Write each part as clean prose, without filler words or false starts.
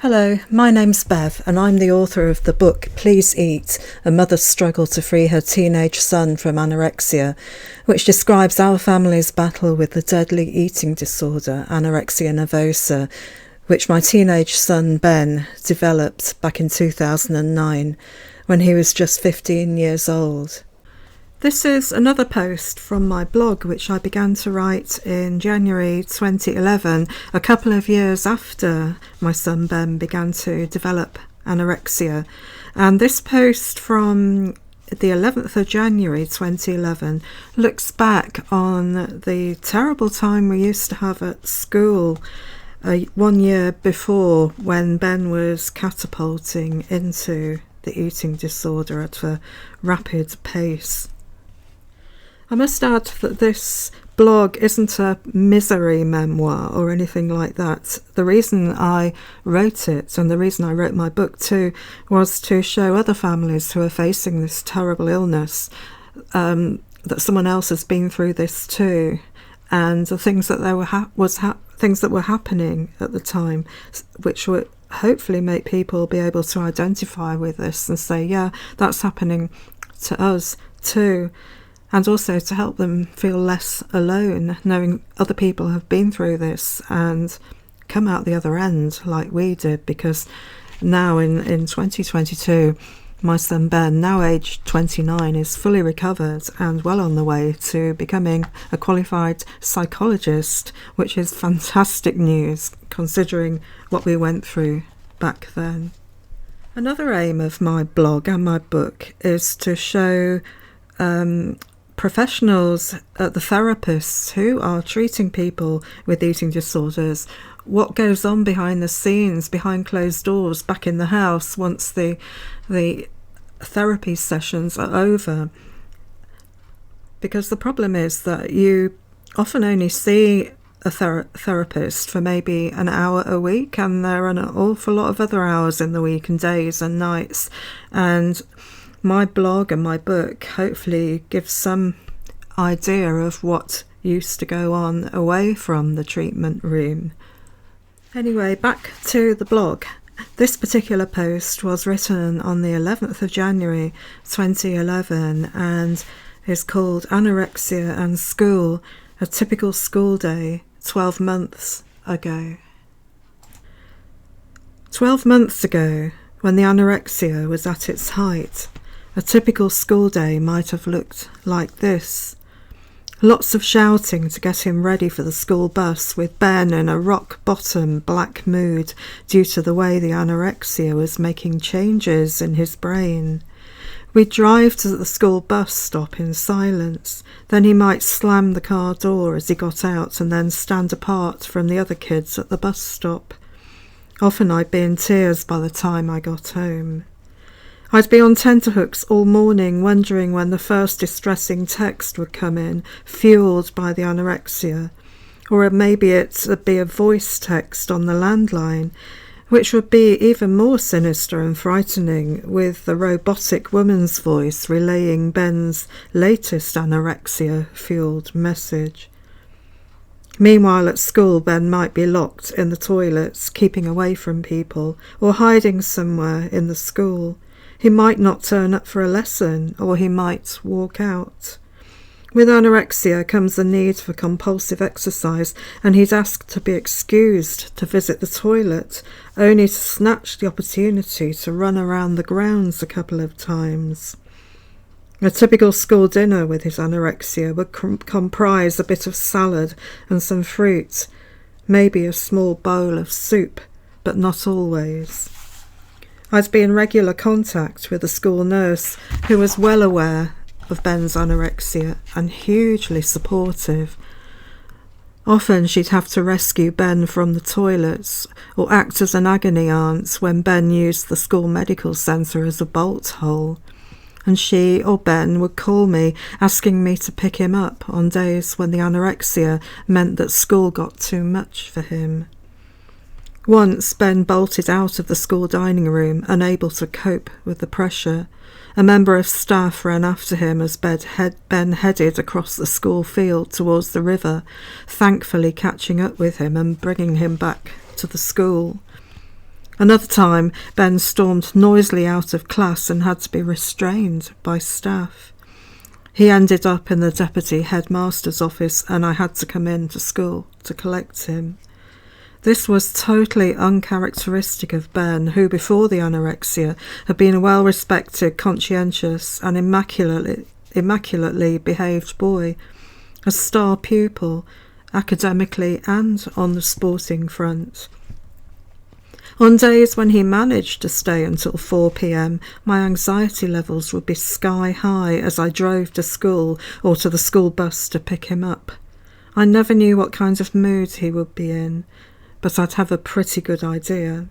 Hello, my name's Bev and I'm the author of the book Please Eat, A Mother's Struggle to Free Her Teenage Son from Anorexia, which describes our family's battle with the deadly eating disorder, anorexia nervosa, which my teenage son Ben developed back in 2009 when he was just 15 years old. This is another post from my blog, which I began to write in January 2011, a couple of years after my son Ben began to develop anorexia. And this post from the 11th of January 2011 looks back on the terrible time we used to have at school 1 year before, when Ben was catapulting into the eating disorder at a rapid pace. I must add that this blog isn't a misery memoir or anything like that. The reason I wrote it, and the reason I wrote my book too, was to show other families who are facing this terrible illness that someone else has been through this too, and the things that things that were happening at the time, which would hopefully make people be able to identify with this and say, yeah, that's happening to us too. And also to help them feel less alone, knowing other people have been through this and come out the other end like we did. Because now in 2022, my son Ben, now aged 29, is fully recovered and well on the way to becoming a qualified psychologist, which is fantastic news considering what we went through back then. Another aim of my blog and my book is to show professionals, the therapists who are treating people with eating disorders, what goes on behind the scenes, behind closed doors, back in the house once the therapy sessions are over. Because the problem is that you often only see a therapist for maybe an hour a week, and there are an awful lot of other hours in the week and days and nights. And my blog and my book hopefully gives some idea of what used to go on away from the treatment room. Anyway, back to the blog. This particular post was written on the 11th of January 2011 and is called Anorexia and School, a Typical School Day 12 months ago. 12 months ago, when the anorexia was at its height, a typical school day might have looked like this. Lots of shouting to get him ready for the school bus, with Ben in a rock-bottom black mood due to the way the anorexia was making changes in his brain. We'd drive to the school bus stop in silence. Then he might slam the car door as he got out and then stand apart from the other kids at the bus stop. Often I'd be in tears by the time I got home. I'd be on tenterhooks all morning, wondering when the first distressing text would come in, fuelled by the anorexia. Or maybe it'd be a voice text on the landline, which would be even more sinister and frightening, with the robotic woman's voice relaying Ben's latest anorexia-fuelled message. Meanwhile, at school, Ben might be locked in the toilets, keeping away from people, or hiding somewhere in the school. He might not turn up for a lesson, or he might walk out. With anorexia comes the need for compulsive exercise, and he's asked to be excused to visit the toilet, only to snatch the opportunity to run around the grounds a couple of times. A typical school dinner with his anorexia would comprise a bit of salad and some fruit, maybe a small bowl of soup, but not always. I'd be in regular contact with a school nurse who was well aware of Ben's anorexia and hugely supportive. Often she'd have to rescue Ben from the toilets or act as an agony aunt when Ben used the school medical centre as a bolt hole. And she or Ben would call me, asking me to pick him up on days when the anorexia meant that school got too much for him. Once Ben bolted out of the school dining room, unable to cope with the pressure. A member of staff ran after him as Ben headed across the school field towards the river, thankfully catching up with him and bringing him back to the school. Another time, Ben stormed noisily out of class and had to be restrained by staff. He ended up in the deputy headmaster's office and I had to come in to school to collect him. This was totally uncharacteristic of Ben, who before the anorexia had been a well-respected, conscientious and immaculately behaved boy, a star pupil, academically and on the sporting front. On days when he managed to stay until 4 p.m, my anxiety levels would be sky high as I drove to school or to the school bus to pick him up. I never knew what kind of mood he would be in, but I'd have a pretty good idea.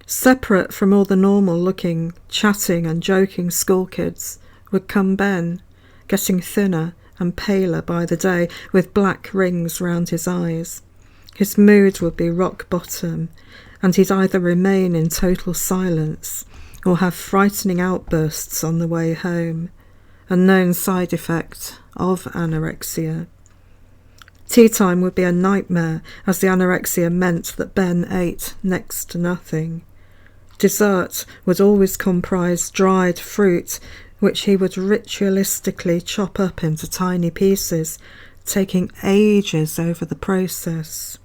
Separate from all the normal-looking, chatting and joking school kids would come Ben, getting thinner and paler by the day, with black rings round his eyes. His mood would be rock bottom, and he'd either remain in total silence or have frightening outbursts on the way home, a known side effect of anorexia. Tea time would be a nightmare, as the anorexia meant that Ben ate next to nothing. Dessert would always comprise dried fruit, which he would ritualistically chop up into tiny pieces, taking ages over the process.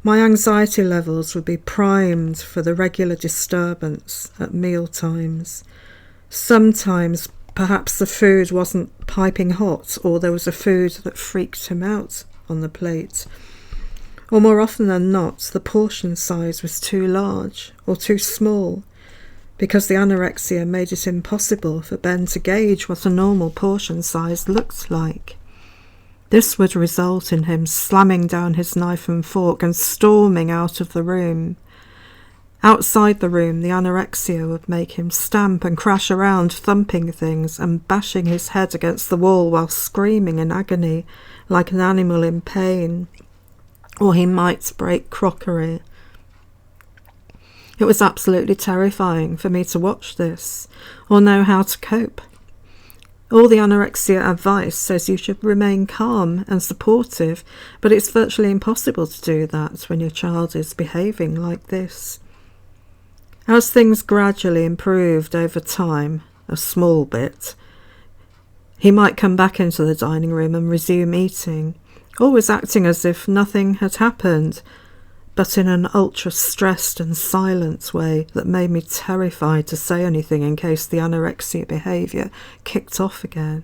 My anxiety levels would be primed for the regular disturbance at meal times. Sometimes perhaps the food wasn't piping hot, or there was a food that freaked him out on the plate. Or more often than not, the portion size was too large or too small, because the anorexia made it impossible for Ben to gauge what a normal portion size looked like. This would result in him slamming down his knife and fork and storming out of the room. Outside the room, the anorexia would make him stamp and crash around, thumping things and bashing his head against the wall while screaming in agony, like an animal in pain. Or he might break crockery. It was absolutely terrifying for me to watch this, or know how to cope. All the anorexia advice says you should remain calm and supportive, but it's virtually impossible to do that when your child is behaving like this. As things gradually improved over time, a small bit, he might come back into the dining room and resume eating, always acting as if nothing had happened, but in an ultra-stressed and silent way that made me terrified to say anything in case the anorexia behaviour kicked off again.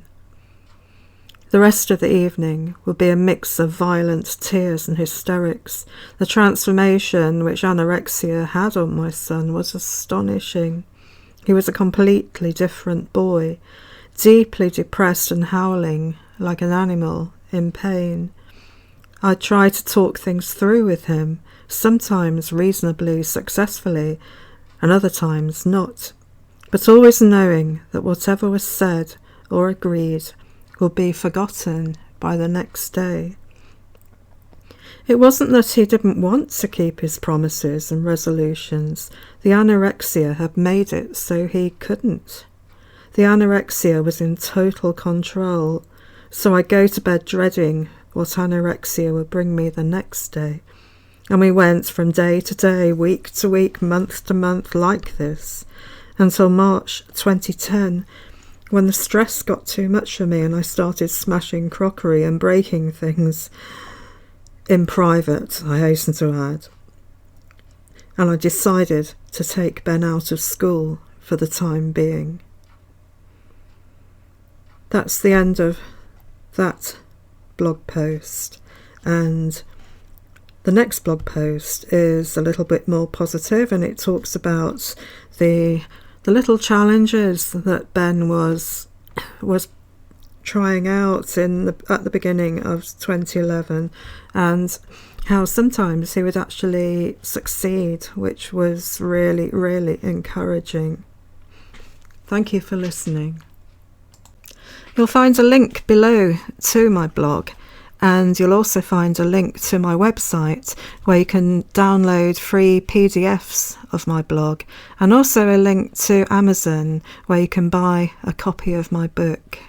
The rest of the evening would be a mix of violent tears and hysterics. The transformation which anorexia had on my son was astonishing. He was a completely different boy, deeply depressed and howling like an animal in pain. I tried to talk things through with him, sometimes reasonably successfully, and other times not, but always knowing that whatever was said or agreed would be forgotten by the next day. It wasn't that he didn't want to keep his promises and resolutions. The anorexia had made it so he couldn't. The anorexia was in total control, so I go to bed dreading what anorexia would bring me the next day. And we went from day to day, week to week, month to month like this, until March 2010, when the stress got too much for me and I started smashing crockery and breaking things. In private, I hasten to add. And I decided to take Ben out of school for the time being. That's the end of that blog post, and the next blog post is a little bit more positive, and it talks about the little challenges that Ben was trying out at the beginning of 2011, and how sometimes he would actually succeed, which was really, really encouraging. Thank you for listening. You'll find a link below to my blog, and you'll also find a link to my website where you can download free PDFs of my blog, and also a link to Amazon where you can buy a copy of my book.